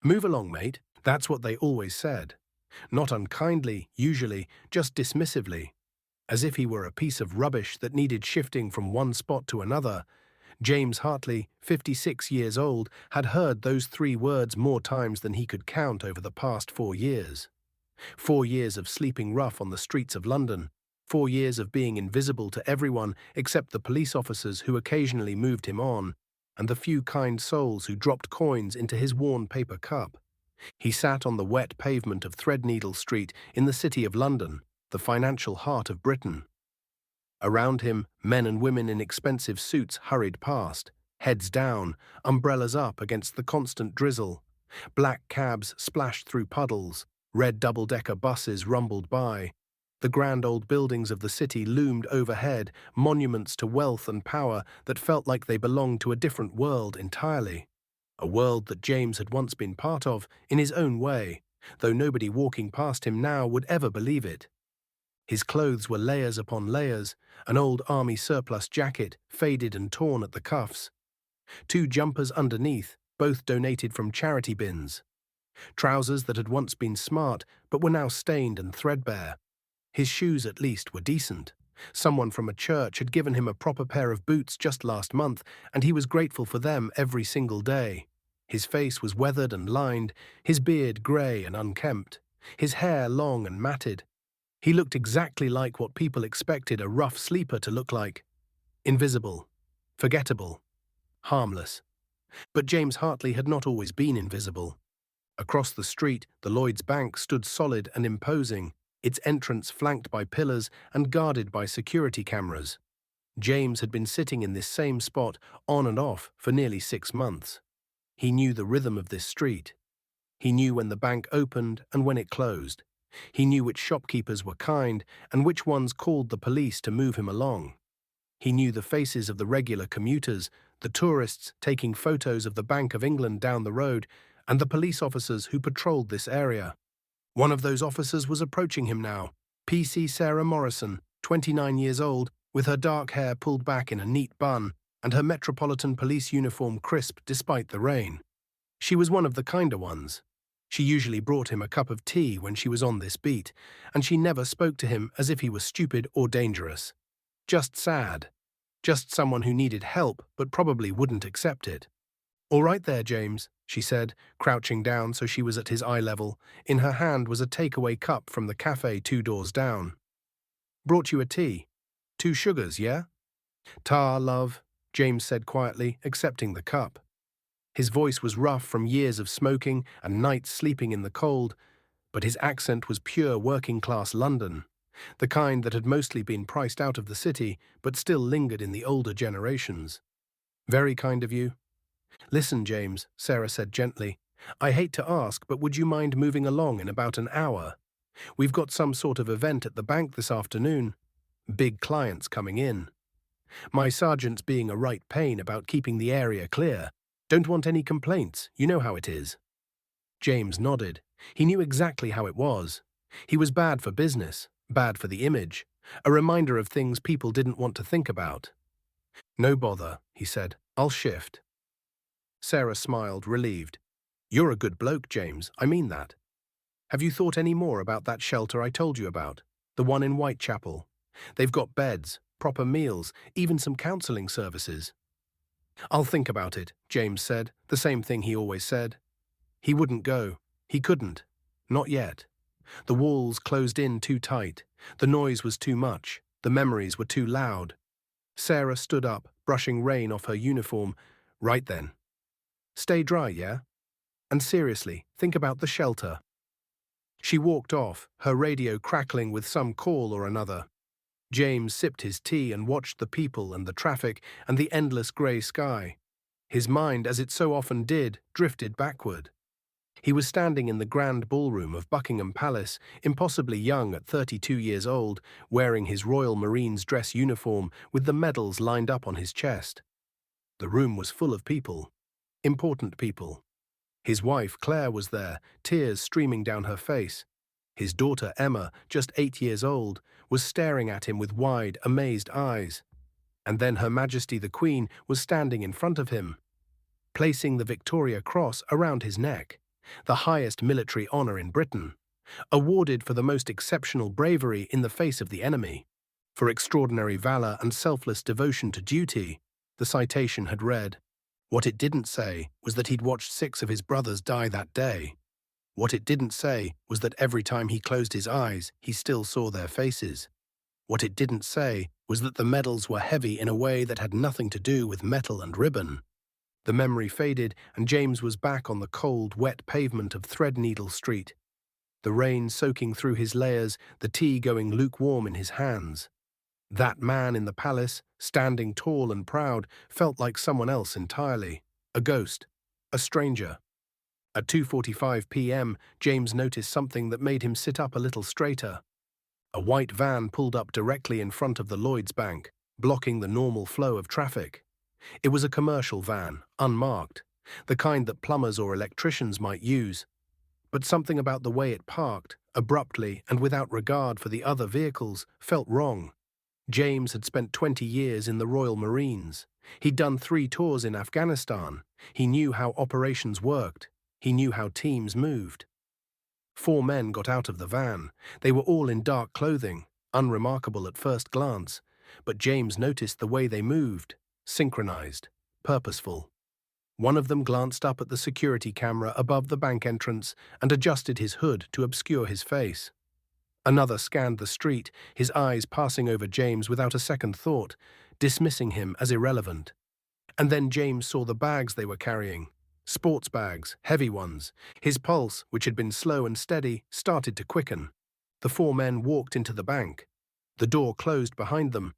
"Move along, mate." That's what they always said. Not unkindly, usually, just dismissively, as if he were a piece of rubbish that needed shifting from one spot to another. James Hartley, 56 years old, had heard those three words more times than he could count over the past 4 years. 4 years of sleeping rough on the streets of London. 4 years of being invisible to everyone except the police officers who occasionally moved him on, and the few kind souls who dropped coins into his worn paper cup. He sat on the wet pavement of Threadneedle Street in the city of London, the financial heart of Britain. Around him, men and women in expensive suits hurried past, heads down, umbrellas up against the constant drizzle. Black cabs splashed through puddles, red double-decker buses rumbled by. The grand old buildings of the city loomed overhead, monuments to wealth and power that felt like they belonged to a different world entirely. A world that James had once been part of, in his own way, though nobody walking past him now would ever believe it. His clothes were layers upon layers, an old army surplus jacket, faded and torn at the cuffs. Two jumpers underneath, both donated from charity bins. Trousers that had once been smart, but were now stained and threadbare. His shoes, at least, were decent. Someone from a church had given him a proper pair of boots just last month, and he was grateful for them every single day. His face was weathered and lined, his beard grey and unkempt, his hair long and matted. He looked exactly like what people expected a rough sleeper to look like. Invisible, forgettable, harmless. But James Hartley had not always been invisible. Across the street, the Lloyd's Bank stood solid and imposing, its entrance flanked by pillars and guarded by security cameras. James had been sitting in this same spot, on and off, for nearly 6 months. He knew the rhythm of this street. He knew when the bank opened and when it closed. He knew which shopkeepers were kind and which ones called the police to move him along. He knew the faces of the regular commuters, the tourists taking photos of the Bank of England down the road, and the police officers who patrolled this area. One of those officers was approaching him now, PC Sarah Morrison, 29 years old, with her dark hair pulled back in a neat bun and her Metropolitan Police uniform crisp despite the rain. She was one of the kinder ones. She usually brought him a cup of tea when she was on this beat, and she never spoke to him as if he was stupid or dangerous. Just sad. Just someone who needed help but probably wouldn't accept it. "All right there, James," she said, crouching down so she was at his eye level. In her hand was a takeaway cup from the cafe 2 doors down. "Brought you a tea. 2 sugars, yeah?" "Ta, love," James said quietly, accepting the cup. His voice was rough from years of smoking and nights sleeping in the cold, but his accent was pure working-class London, the kind that had mostly been priced out of the city but still lingered in the older generations. "Very kind of you." "Listen, James," Sarah said gently, "I hate to ask, but would you mind moving along in about an hour? We've got some sort of event at the bank this afternoon. Big clients coming in. My sergeant's being a right pain about keeping the area clear. Don't want any complaints, you know how it is." James nodded. He knew exactly how it was. He was bad for business, bad for the image, a reminder of things people didn't want to think about. "No bother," he said. "I'll shift." Sarah smiled, relieved. "You're a good bloke, James, I mean that. Have you thought any more about that shelter I told you about? The one in Whitechapel? They've got beds, proper meals, even some counselling services." "I'll think about it," James said, the same thing he always said. He wouldn't go. He couldn't. Not yet. The walls closed in too tight. The noise was too much. The memories were too loud. Sarah stood up, brushing rain off her uniform. "Right then. Stay dry, yeah? And seriously, think about the shelter." She walked off, her radio crackling with some call or another. James sipped his tea and watched the people and the traffic and the endless grey sky. His mind, as it so often did, drifted backward. He was standing in the grand ballroom of Buckingham Palace, impossibly young at 32 years old, wearing his Royal Marines dress uniform with the medals lined up on his chest. The room was full of people. Important people. His wife, Claire, was there, tears streaming down her face. His daughter, Emma, just 8 years old, was staring at him with wide, amazed eyes. And then Her Majesty the Queen was standing in front of him, placing the Victoria Cross around his neck. the highest military honor in Britain, awarded for the most exceptional bravery in the face of the enemy. For extraordinary valor and selfless devotion to duty, the citation had read. What it didn't say was that he'd watched 6 of his brothers die that day. What it didn't say was that every time he closed his eyes, he still saw their faces. What it didn't say was that the medals were heavy in a way that had nothing to do with metal and ribbon. The memory faded, and James was back on the cold, wet pavement of Threadneedle Street. The rain soaking through his layers, the tea going lukewarm in his hands. That man in the palace, standing tall and proud, felt like someone else entirely. A ghost. A stranger. At 2:45 p.m., James noticed something that made him sit up a little straighter. A white van pulled up directly in front of the Lloyds Bank, blocking the normal flow of traffic. It was a commercial van, unmarked, the kind that plumbers or electricians might use. But something about the way it parked, abruptly and without regard for the other vehicles, felt wrong. James had spent 20 years in the Royal Marines. He'd done 3 tours in Afghanistan. He knew how operations worked. He knew how teams moved. 4 men got out of the van. They were all in dark clothing, unremarkable at first glance, but James noticed the way they moved, synchronized, purposeful. One of them glanced up at the security camera above the bank entrance and adjusted his hood to obscure his face. Another scanned the street, his eyes passing over James without a second thought, dismissing him as irrelevant. And then James saw the bags they were carrying. Sports bags, heavy ones. His pulse, which had been slow and steady, started to quicken. The 4 men walked into the bank. The door closed behind them.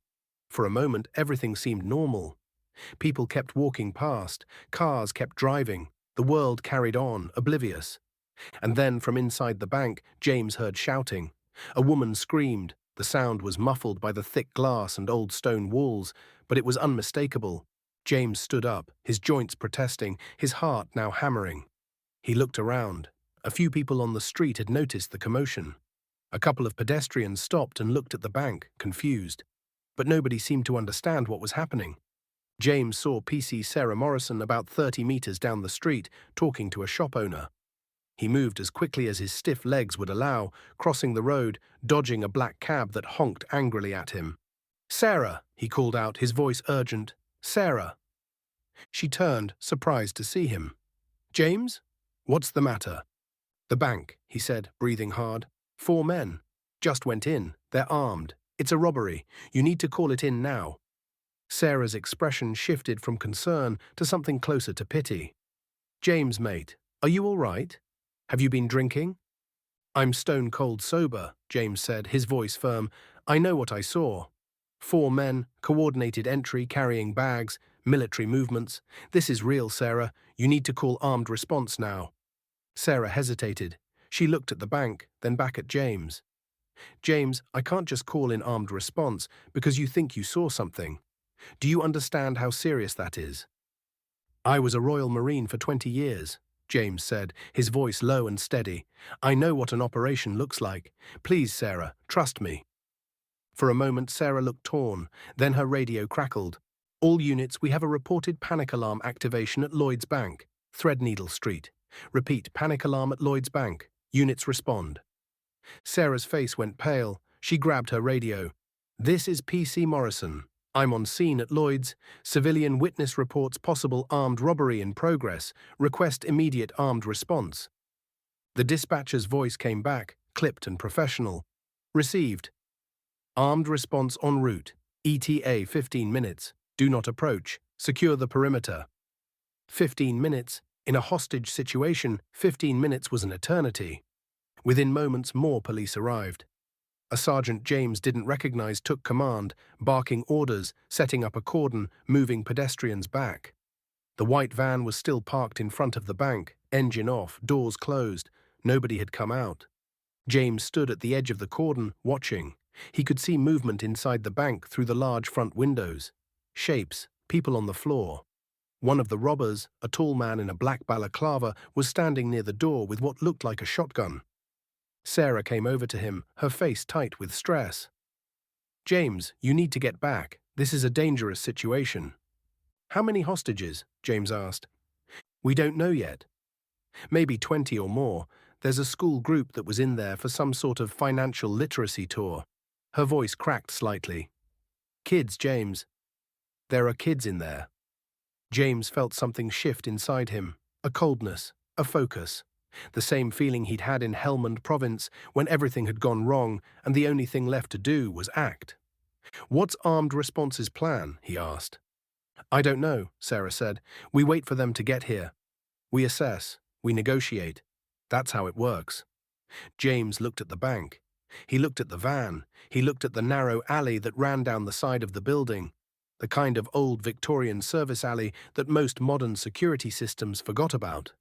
For a moment, everything seemed normal. People kept walking past, cars kept driving, the world carried on, oblivious. And then, from inside the bank, James heard shouting. A woman screamed. The sound was muffled by the thick glass and old stone walls, but it was unmistakable. James stood up, his joints protesting, his heart now hammering. He looked around. A few people on the street had noticed the commotion. A couple of pedestrians stopped and looked at the bank, confused. But nobody seemed to understand what was happening. James saw PC Sarah Morrison about 30 meters down the street, talking to a shop owner. He moved as quickly as his stiff legs would allow, crossing the road, dodging a black cab that honked angrily at him. "Sarah," he called out, his voice urgent. "Sarah." She turned, surprised to see him. "James? What's the matter?" "The bank," he said, breathing hard. 4 men. Just went in. They're armed. It's a robbery. You need to call it in now." Sarah's expression shifted from concern to something closer to pity. "James, mate, are you all right? Have you been drinking?" "I'm stone cold sober," James said, his voice firm. "I know what I saw. 4 men, coordinated entry, carrying bags, military movements. This is real, Sarah. You need to call armed response now." Sarah hesitated. She looked at the bank, then back at James. "James, I can't just call in armed response because you think you saw something. Do you understand how serious that is?" "I was a Royal Marine for 20 years, James said, his voice low and steady. "I know what an operation looks like. Please, Sarah, trust me." For a moment, Sarah looked torn. Then her radio crackled. "All units, we have a reported panic alarm activation at Lloyds Bank, Threadneedle Street. Repeat, panic alarm at Lloyds Bank. Units respond." Sarah's face went pale. She grabbed her radio. "This is PC Morrison. I'm on scene at Lloyds. Civilian witness reports possible armed robbery in progress. Request immediate armed response." The dispatcher's voice came back, clipped and professional. "Received. Armed response en route. ETA 15 minutes. Do not approach. Secure the perimeter." 15 minutes? In a hostage situation, 15 minutes was an eternity. Within moments, more police arrived. A Sergeant James didn't recognize took command, barking orders, setting up a cordon, moving pedestrians back. The white van was still parked in front of the bank, engine off, doors closed. Nobody had come out. James stood at the edge of the cordon, watching. He could see movement inside the bank through the large front windows. Shapes, people on the floor. One of the robbers, a tall man in a black balaclava, was standing near the door with what looked like a shotgun. Sarah came over to him, her face tight with stress. "James, you need to get back. This is a dangerous situation." "How many hostages?" James asked. "We don't know yet." Maybe 20 or more. There's a school group that was in there for some sort of financial literacy tour. Her voice cracked slightly. Kids, James. There are kids in there. James felt something shift inside him. A coldness, a focus. The same feeling he'd had in Helmand Province when everything had gone wrong and the only thing left to do was act. What's Armed Response's plan? He asked. I don't know, Sarah said. We wait for them to get here. We assess. We negotiate. That's how it works. James looked at the bank. He looked at the van. He looked at the narrow alley that ran down the side of the building. The kind of old Victorian service alley that most modern security systems forgot about.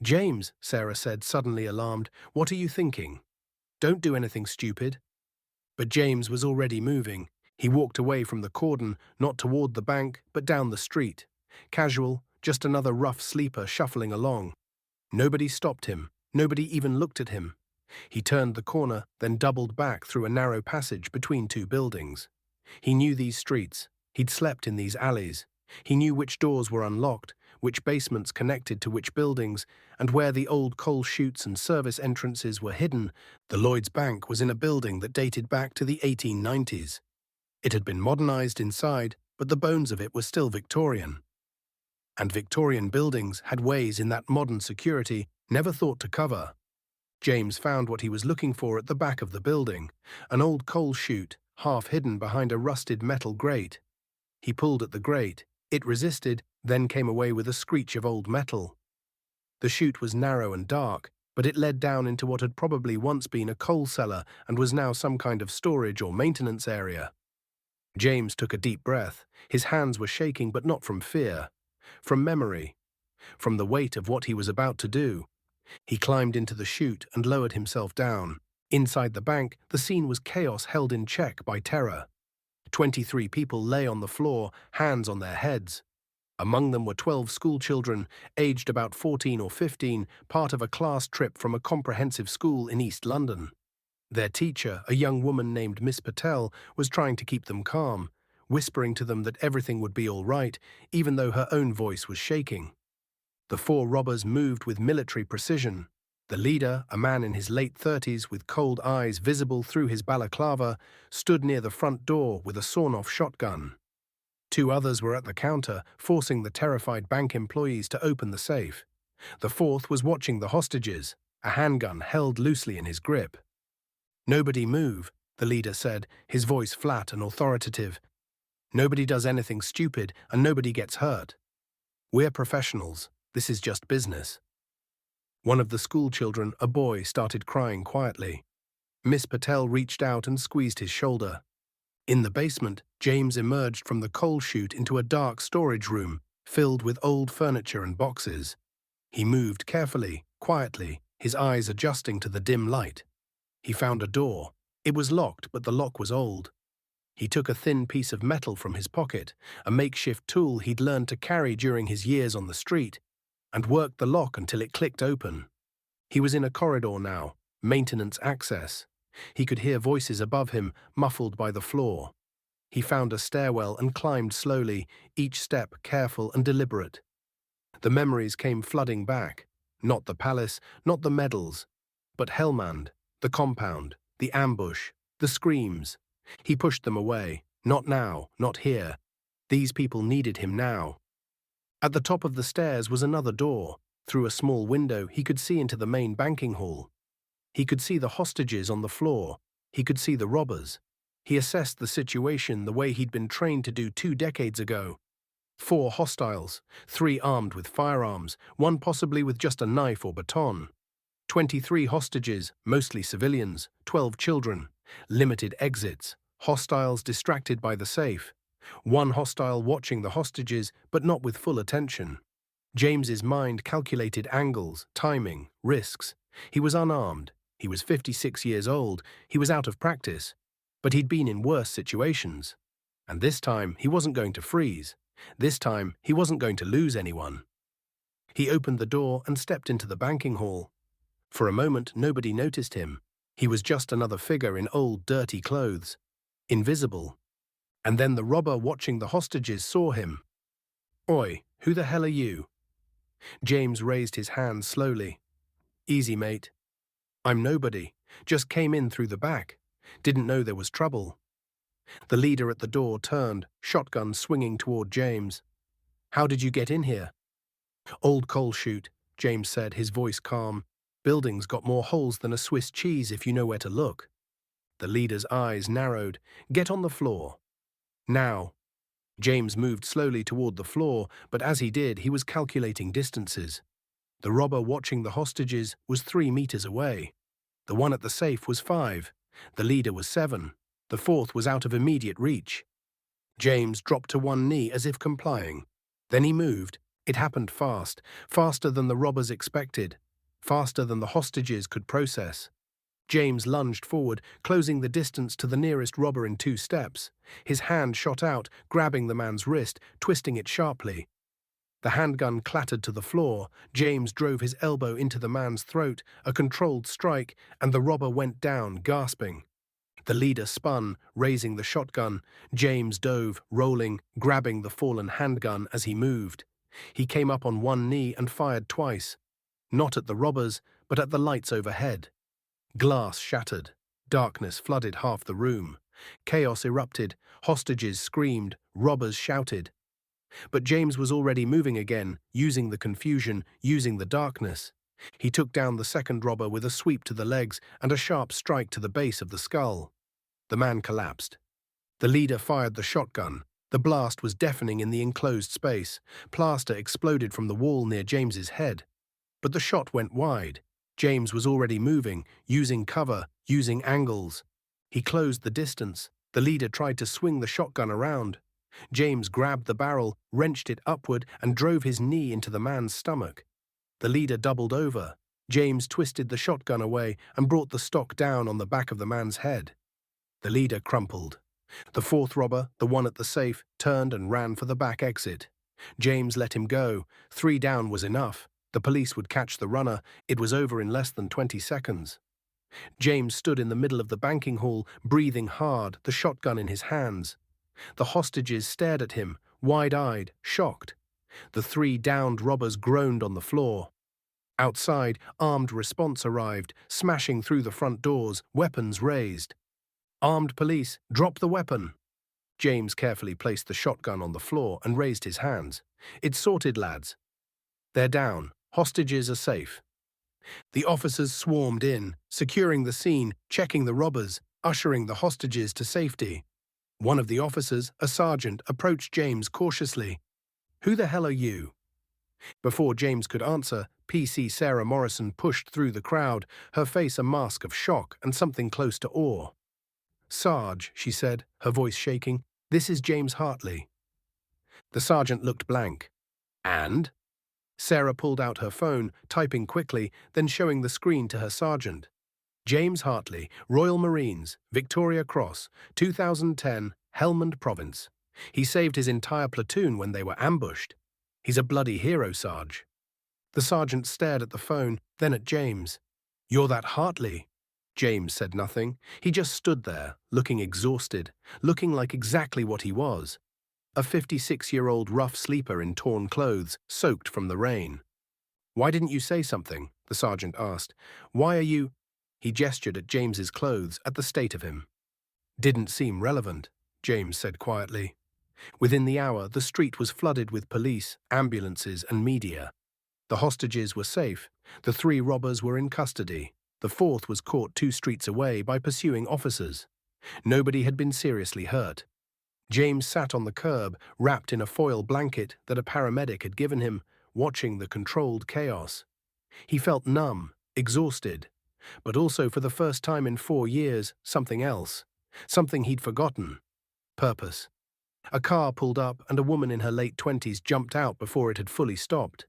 James, Sarah said, suddenly alarmed, what are you thinking? Don't do anything stupid. But James was already moving. He walked away from the cordon, not toward the bank, but down the street. Casual, just another rough sleeper shuffling along. Nobody stopped him. Nobody even looked at him. He turned the corner, then doubled back through a narrow passage between two buildings. He knew these streets. He'd slept in these alleys. He knew which doors were unlocked, which basements connected to which buildings, and where the old coal chutes and service entrances were hidden. The Lloyd's Bank was in a building that dated back to the 1890s. It had been modernized inside, but the bones of it were still Victorian. And Victorian buildings had ways in that modern security never thought to cover. James found what he was looking for at the back of the building, an old coal chute, half hidden behind a rusted metal grate. He pulled at the grate. It resisted, then came away with a screech of old metal. The chute was narrow and dark, but it led down into what had probably once been a coal cellar and was now some kind of storage or maintenance area. James took a deep breath. His hands were shaking, but not from fear. From memory. From the weight of what he was about to do. He climbed into the chute and lowered himself down. Inside the bank, the scene was chaos held in check by terror. 23 people lay on the floor, hands on their heads. Among them were 12 schoolchildren, aged about 14 or 15, part of a class trip from a comprehensive school in East London. Their teacher, a young woman named Miss Patel, was trying to keep them calm, whispering to them that everything would be all right, even though her own voice was shaking. The 4 robbers moved with military precision. The leader, a man in his late 30s with cold eyes visible through his balaclava, stood near the front door with a sawn-off shotgun. 2 others were at the counter, forcing the terrified bank employees to open the safe. The 4th was watching the hostages, a handgun held loosely in his grip. Nobody move, the leader said, his voice flat and authoritative. Nobody does anything stupid and nobody gets hurt. We're professionals. This is just business. One of the schoolchildren, a boy, started crying quietly. Miss Patel reached out and squeezed his shoulder. In the basement, James emerged from the coal chute into a dark storage room filled with old furniture and boxes. He moved carefully, quietly, his eyes adjusting to the dim light. He found a door. It was locked, but the lock was old. He took a thin piece of metal from his pocket, a makeshift tool he'd learned to carry during his years on the street, and worked the lock until it clicked open. He was in a corridor now, maintenance access. He could hear voices above him, muffled by the floor. He found a stairwell and climbed slowly, each step careful and deliberate. The memories came flooding back. Not the palace, not the medals, but Helmand, the compound, the ambush, the screams. He pushed them away. Not now, not here. These people needed him now. At the top of the stairs was another door. Through a small window, he could see into the main banking hall. He could see the hostages on the floor. He could see the robbers. He assessed the situation the way he'd been trained to do 2 decades ago. 4 hostiles, 3 armed with firearms, 1 possibly with just a knife or baton. 23 hostages, mostly civilians, 12 children. Limited exits. Hostiles distracted by the safe. 1 hostile watching the hostages, but not with full attention. James's mind calculated angles, timing, risks. He was unarmed. He was 56 years old. He was out of practice. But he'd been in worse situations. And this time, he wasn't going to freeze. This time, he wasn't going to lose anyone. He opened the door and stepped into the banking hall. For a moment, nobody noticed him. He was just another figure in old, dirty clothes. Invisible. And then the robber watching the hostages saw him. "Oi, who the hell are you?" James raised his hand slowly. Easy, mate. I'm nobody. Just came in through the back. Didn't know there was trouble. The leader at the door turned, shotgun swinging toward James. How did you get in here? Old coal chute, James said, his voice calm. Building's got more holes than a Swiss cheese if you know where to look. The leader's eyes narrowed. Get on the floor. Now. James moved slowly toward the floor, but as he did, he was calculating distances. The robber watching the hostages was 3 meters away. The one at the safe was 5. The leader was 7. The fourth was out of immediate reach. James dropped to one knee as if complying. Then he moved. It happened fast, faster than the robbers expected, faster than the hostages could process. James lunged forward, closing the distance to the nearest robber in 2 steps. His hand shot out, grabbing the man's wrist, twisting it sharply. The handgun clattered to the floor. James drove his elbow into the man's throat, a controlled strike, and the robber went down, gasping. The leader spun, raising the shotgun. James dove, rolling, grabbing the fallen handgun as he moved. He came up on one knee and fired twice. Not at the robbers, but at the lights overhead. Glass shattered. Darkness flooded half the room. Chaos erupted. Hostages screamed. Robbers shouted. But James was already moving again, using the confusion, using the darkness. He took down the second robber with a sweep to the legs and a sharp strike to the base of the skull. The man collapsed. The leader fired the shotgun. The blast was deafening in the enclosed space. Plaster exploded from the wall near James's head. But the shot went wide. James was already moving, using cover, using angles. He closed the distance. The leader tried to swing the shotgun around. James grabbed the barrel, wrenched it upward, and drove his knee into the man's stomach. The leader doubled over. James twisted the shotgun away and brought the stock down on the back of the man's head. The leader crumpled. The fourth robber, the one at the safe, turned and ran for the back exit. James let him go. 3 down was enough. The police would catch the runner. It was over in less than 20 seconds. James stood in the middle of the banking hall, breathing hard, the shotgun in his hands. The hostages stared at him, wide-eyed, shocked. The 3 downed robbers groaned on the floor. Outside, armed response arrived, smashing through the front doors, weapons raised. Armed police, drop the weapon. James carefully placed the shotgun on the floor and raised his hands. It's sorted, lads. They're down. Hostages are safe. The officers swarmed in, securing the scene, checking the robbers, ushering the hostages to safety. One of the officers, a sergeant, approached James cautiously. Who the hell are you? Before James could answer, PC Sarah Morrison pushed through the crowd, her face a mask of shock and something close to awe. Sarge, she said, her voice shaking, this is James Hartley. The sergeant looked blank. And? Sarah pulled out her phone, typing quickly, then showing the screen to her sergeant. James Hartley, Royal Marines, Victoria Cross, 2010, Helmand Province. He saved his entire platoon when they were ambushed. He's a bloody hero, Sarge. The sergeant stared at the phone, then at James. You're that Hartley? James said nothing. He just stood there, looking exhausted, looking like exactly what he was. A 56-year-old rough sleeper in torn clothes, soaked from the rain. Why didn't you say something? The sergeant asked. Why are you... He gestured at James's clothes, at the state of him. Didn't seem relevant, James said quietly. Within the hour, the street was flooded with police, ambulances, and media. The hostages were safe. The 3 robbers were in custody. The fourth was caught 2 streets away by pursuing officers. Nobody had been seriously hurt. James sat on the curb, wrapped in a foil blanket that a paramedic had given him, watching the controlled chaos. He felt numb, exhausted, but also for the first time in 4 years, something else. Something he'd forgotten. Purpose. A car pulled up and a woman in her late 20s jumped out before it had fully stopped.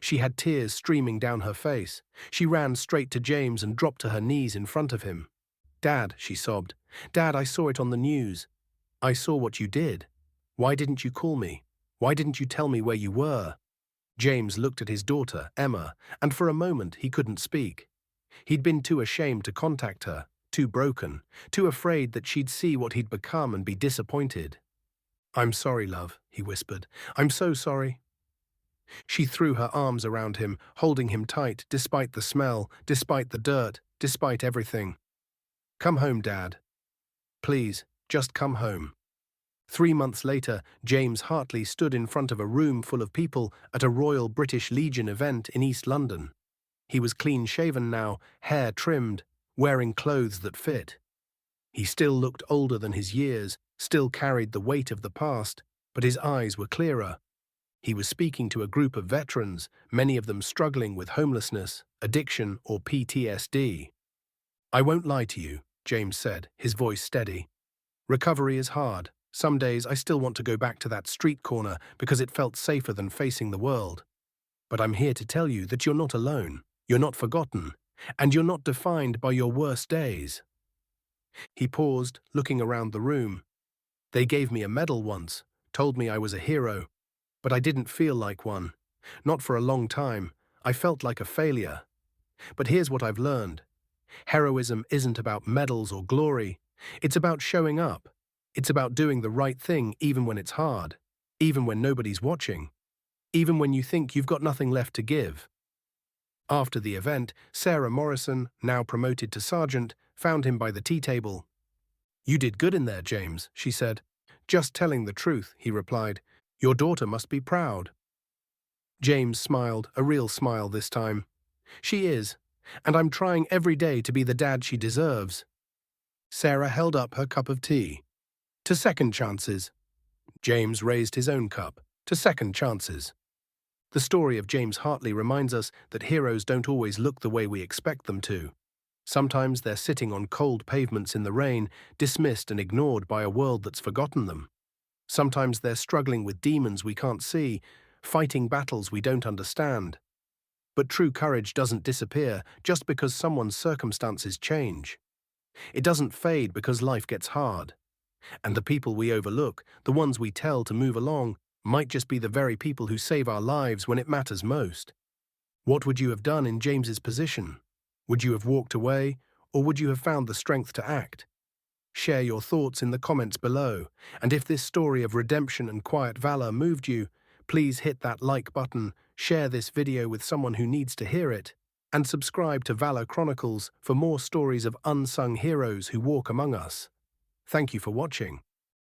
She had tears streaming down her face. She ran straight to James and dropped to her knees in front of him. Dad, she sobbed. Dad, I saw it on the news. I saw what you did. Why didn't you call me? Why didn't you tell me where you were? James looked at his daughter, Emma, and for a moment he couldn't speak. He'd been too ashamed to contact her, too broken, too afraid that she'd see what he'd become and be disappointed. I'm sorry, love, he whispered. I'm so sorry. She threw her arms around him, holding him tight, despite the smell, despite the dirt, despite everything. "Come home, Dad. Please, just come home." 3 months later, James Hartley stood in front of a room full of people at a Royal British Legion event in East London. He was clean-shaven now, hair trimmed, wearing clothes that fit. He still looked older than his years, still carried the weight of the past, but his eyes were clearer. He was speaking to a group of veterans, many of them struggling with homelessness, addiction, or PTSD. "I won't lie to you," James said, his voice steady. "Recovery is hard. Some days I still want to go back to that street corner because it felt safer than facing the world. But I'm here to tell you that you're not alone, you're not forgotten, and you're not defined by your worst days." He paused, looking around the room. "They gave me a medal once, told me I was a hero, but I didn't feel like one. Not for a long time. I felt like a failure. But here's what I've learned. Heroism isn't about medals or glory. It's about showing up. It's about doing the right thing even when it's hard, even when nobody's watching, even when you think you've got nothing left to give." After the event, Sarah Morrison, now promoted to sergeant, found him by the tea table. "You did good in there, James," she said. "Just telling the truth," he replied. "Your daughter must be proud." James smiled, a real smile this time. "She is, and I'm trying every day to be the dad she deserves." Sarah held up her cup of tea. "To second chances." James raised his own cup. "To second chances." The story of James Hartley reminds us that heroes don't always look the way we expect them to. Sometimes they're sitting on cold pavements in the rain, dismissed and ignored by a world that's forgotten them. Sometimes they're struggling with demons we can't see, fighting battles we don't understand. But true courage doesn't disappear just because someone's circumstances change. It doesn't fade because life gets hard. And the people we overlook, the ones we tell to move along, might just be the very people who save our lives when it matters most. What would you have done in James's position? Would you have walked away, or would you have found the strength to act? Share your thoughts in the comments below, and if this story of redemption and quiet valor moved you, please hit that like button, share this video with someone who needs to hear it, and subscribe to Valor Chronicles for more stories of unsung heroes who walk among us. Thank you for watching.